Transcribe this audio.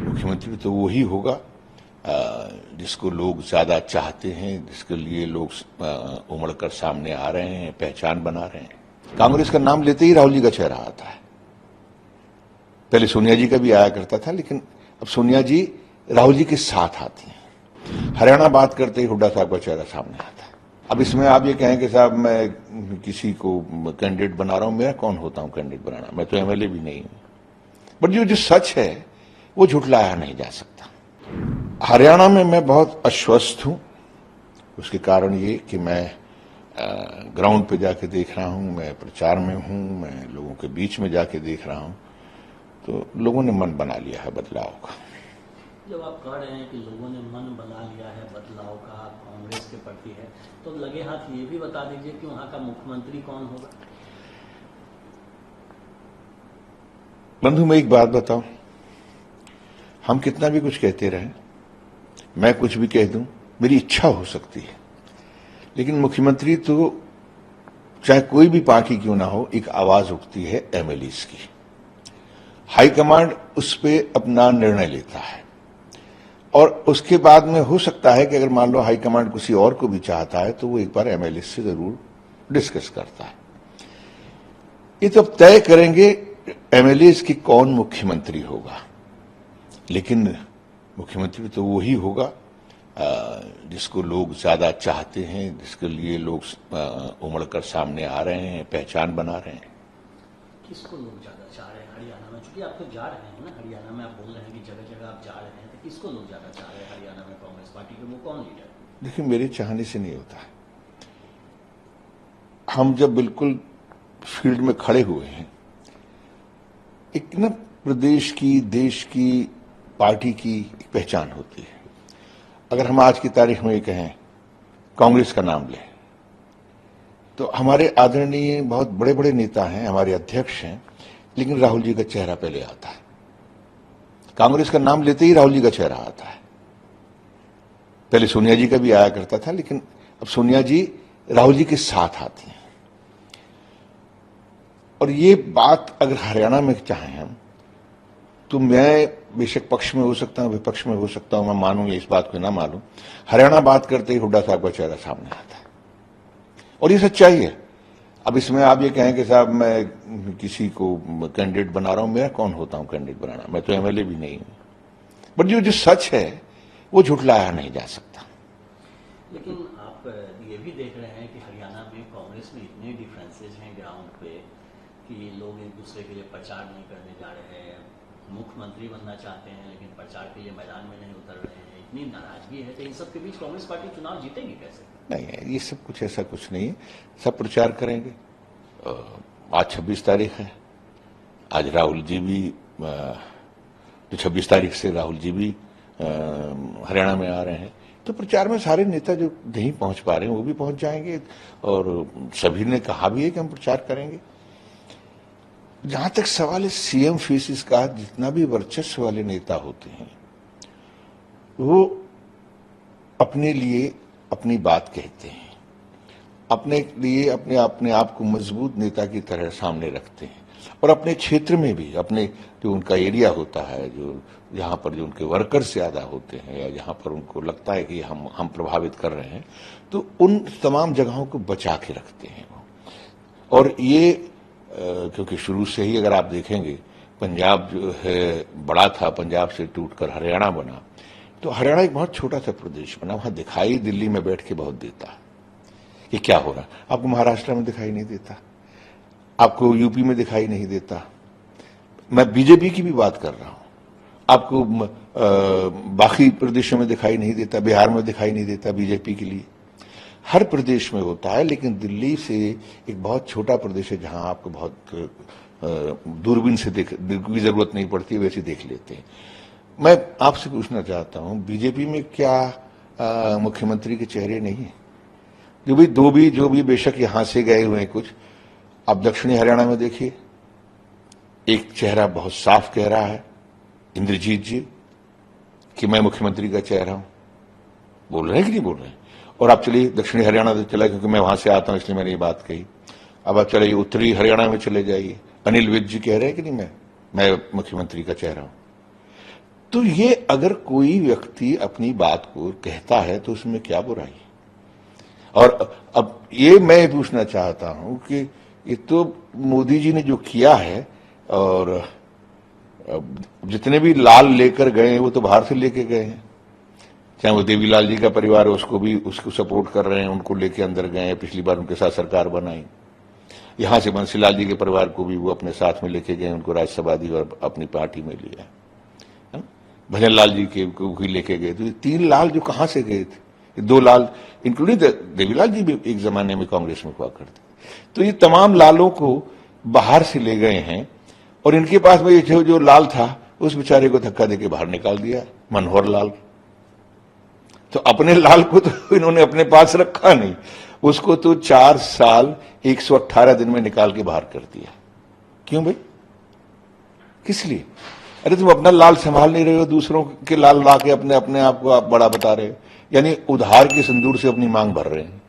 मुख्यमंत्री तो वही होगा जिसको लोग ज्यादा चाहते हैं, जिसके लिए लोग उमड़कर सामने आ रहे हैं, पहचान बना रहे हैं। कांग्रेस का नाम लेते ही राहुल जी का चेहरा आता है। पहले सोनिया जी का भी आया करता था, लेकिन अब सोनिया जी राहुल जी के साथ आती हैं। हरियाणा बात करते ही हुड्डा साहब का चेहरा सामने आता है। अब इसमें आप ये कहें कि साहब मैं किसी को कैंडिडेट बना रहा हूं, मेरा कौन होता हूं कैंडिडेट बनाना, मैं तो एमएलए भी नहीं हूं। बट जो सच है वो झुठलाया नहीं जा सकता। हरियाणा में मैं बहुत अस्वस्थ हूं। उसके कारण ये कि मैं ग्राउंड पे जाके देख रहा हूं, मैं प्रचार में हूं, मैं लोगों के बीच में जाके देख रहा हूं, तो लोगों ने मन बना लिया है बदलाव का। जब आप कह रहे हैं कि लोगों ने मन बना लिया है बदलाव का, कांग्रेस के प्रति है, तो लगे हाथ ये भी बता दीजिए कि वहां का मुख्यमंत्री कौन होगा। बंधु, मैं एक बात बताऊं, हम कितना भी कुछ कहते रहें, मैं कुछ भी कह दूं, मेरी इच्छा हो सकती है, लेकिन मुख्यमंत्री तो चाहे कोई भी पार्टी क्यों ना हो, एक आवाज उठती है एमएलएस की। हाईकमांड उस पर अपना निर्णय लेता है और उसके बाद में हो सकता है कि अगर मान लो हाईकमांड किसी और को भी चाहता है तो वो एक बार एमएलए से जरूर डिस्कस करता है। ये तो अब तय करेंगे एमएलए की कौन मुख्यमंत्री होगा, लेकिन मुख्यमंत्री तो वही होगा जिसको लोग ज्यादा चाहते हैं, जिसके लिए लोग उमड़कर सामने आ रहे हैं, पहचान बना रहे हैं। किसको लोग ज्यादा चाह रहे हैं हरियाणा में? क्योंकि आप तो जा रहे हैं ना हरियाणा में, आप बोल रहे हैं कि जगह जगह आप जा रहे हैं, तो किसको लोग ज्यादा चाह रहे हैं हरियाणा में कांग्रेस पार्टी के? वो कौन लीडर? देखिए, मेरे चाहने से नहीं होता है। हम जब बिल्कुल फील्ड में खड़े हुए हैं, एक ना प्रदेश की, देश की, पार्टी की एक पहचान होती है। अगर हम आज की तारीख में ये कहें कांग्रेस का नाम लें, तो हमारे आदरणीय बहुत बड़े बड़े नेता हैं, हमारे अध्यक्ष हैं, लेकिन राहुल जी का चेहरा पहले आता है। कांग्रेस का नाम लेते ही राहुल जी का चेहरा आता है। पहले सोनिया जी का भी आया करता था, लेकिन अब सोनिया जी राहुल जी के साथ आती हैं। और ये बात अगर हरियाणा में चाहें हम, तो मैं बेशक पक्ष में हो सकता हूं, विपक्ष में हो सकता हूं, मैं मानूं या इस बात को ना मानूं, हरियाणा बात करते ही हुड्डा साहब का चेहरा सामने आता है और ये सच्चाई है। अब इसमें आप ये कहें कि साहब मैं किसी को कैंडिडेट बना रहा हूं, मेरा कौन होता हूं कैंडिडेट बनाना, मैं तो एमएलए भी नहीं हूं। बट जो सच है वो झुठलाया नहीं जा सकता। लेकिन आप ये भी देख रहे हैं कि हरियाणा में कांग्रेस में इतने डिफरेंसेज हैं ग्राउंड पे कि लोग एक दूसरे के लिए प्रचार नहीं करने जा रहे हैं, मुख्यमंत्री बनना चाहते हैं लेकिन प्रचार के लिए मैदान में नहीं उतर रहे हैं, इतनी नाराजगी है। तो इन सब के बीच कांग्रेस पार्टी चुनाव जीतेगी कैसे? नहीं है, ये सब कुछ ऐसा कुछ नहीं है। सब प्रचार करेंगे। आज 26 तारीख है, आज राहुल जी भी, जो 26 तारीख से राहुल जी भी हरियाणा में आ रहे हैं, तो प्रचार में सारे नेता जो नहीं पहुंच पा रहे हैं वो भी पहुंच जाएंगे और सभी ने कहा भी है कि हम प्रचार करेंगे। जहां तक सवाल है सीएम फेसिस का, जितना भी वर्चस्व वाले नेता होते हैं वो अपने लिए अपनी बात कहते हैं, अपने लिए अपने आप को मजबूत नेता की तरह सामने रखते हैं और अपने क्षेत्र में भी, अपने जो उनका एरिया होता है, जो जहां पर जो उनके वर्कर्स ज्यादा होते हैं या जहां पर उनको लगता है कि हम प्रभावित कर रहे हैं, तो उन तमाम जगहों को बचा के रखते हैं वो। और ये क्योंकि शुरू से ही अगर आप देखेंगे, पंजाब जो है बड़ा था, पंजाब से टूटकर हरियाणा बना, तो हरियाणा एक बहुत छोटा सा प्रदेश बना। वहां दिखाई दिल्ली में बैठ के बहुत देता कि क्या हो रहा। आपको महाराष्ट्र में दिखाई नहीं देता, आपको यूपी में दिखाई नहीं देता। मैं बीजेपी की भी बात कर रहा हूं, आपको बाकी प्रदेशों में दिखाई नहीं देता, बिहार में दिखाई नहीं देता बीजेपी के लिए। हर प्रदेश में होता है, लेकिन दिल्ली से एक बहुत छोटा प्रदेश है जहां आपको बहुत दूरबीन से देखने की जरूरत नहीं पड़ती, वैसे देख लेते हैं। मैं आपसे पूछना चाहता हूं, बीजेपी में क्या मुख्यमंत्री के चेहरे नहीं है? जो भी बेशक यहां से गए हुए हैं कुछ, आप दक्षिणी हरियाणा में देखिए, एक चेहरा बहुत साफ कह रहा है, इंद्रजीत जी, कि मैं मुख्यमंत्री का चेहरा हूं। बोल रहे हैं कि नहीं बोल रहे हैं? और आप चलिए दक्षिणी हरियाणा से चला, क्योंकि मैं वहां से आता हूं इसलिए मैंने ये बात कही। अब आप चलिए उत्तरी हरियाणा में चले जाइए, अनिल विज जी कह रहे हैं कि नहीं मैं मैं मुख्यमंत्री का चेहरा हूं। तो ये अगर कोई व्यक्ति अपनी बात को कहता है तो उसमें क्या बुराई है? और अब ये मैं पूछना चाहता हूं कि ये तो मोदी जी ने जो किया है, और जितने भी लाल लेकर गए हैं वो तो बाहर से लेके गए हैं। चाहे वो देवीलाल जी का परिवार है, उसको भी उसको सपोर्ट कर रहे हैं, उनको लेके अंदर गए हैं, पिछली बार उनके साथ सरकार बनाई। यहां से बंसीलाल जी के परिवार को भी वो अपने साथ में लेके गए, उनको राज्यसभा दी और अपनी पार्टी में लिया। भजन लाल जी के को भी लेके गए। तो ये 3 लाल जो कहां से गए थे, 2 लाल इंक्लूडिंग देवीलाल जी भी एक जमाने में कांग्रेस में हुआ करते। तो ये तमाम लालों को बाहर से ले गए हैं, और इनके पास में जो लाल था उस बेचारे को धक्का देके बाहर निकाल दिया, मनोहर लाल। तो अपने लाल को तो इन्होंने अपने पास रखा नहीं, उसको तो 4 साल 118 दिन में निकाल के बाहर कर दिया। क्यों भाई? किस लिए? अरे तुम अपना लाल संभाल नहीं रहे हो, दूसरों के लाल ला के अपने आप को आप बड़ा बता रहे हो, यानी उधार के सिंदूर से अपनी मांग भर रहे हैं।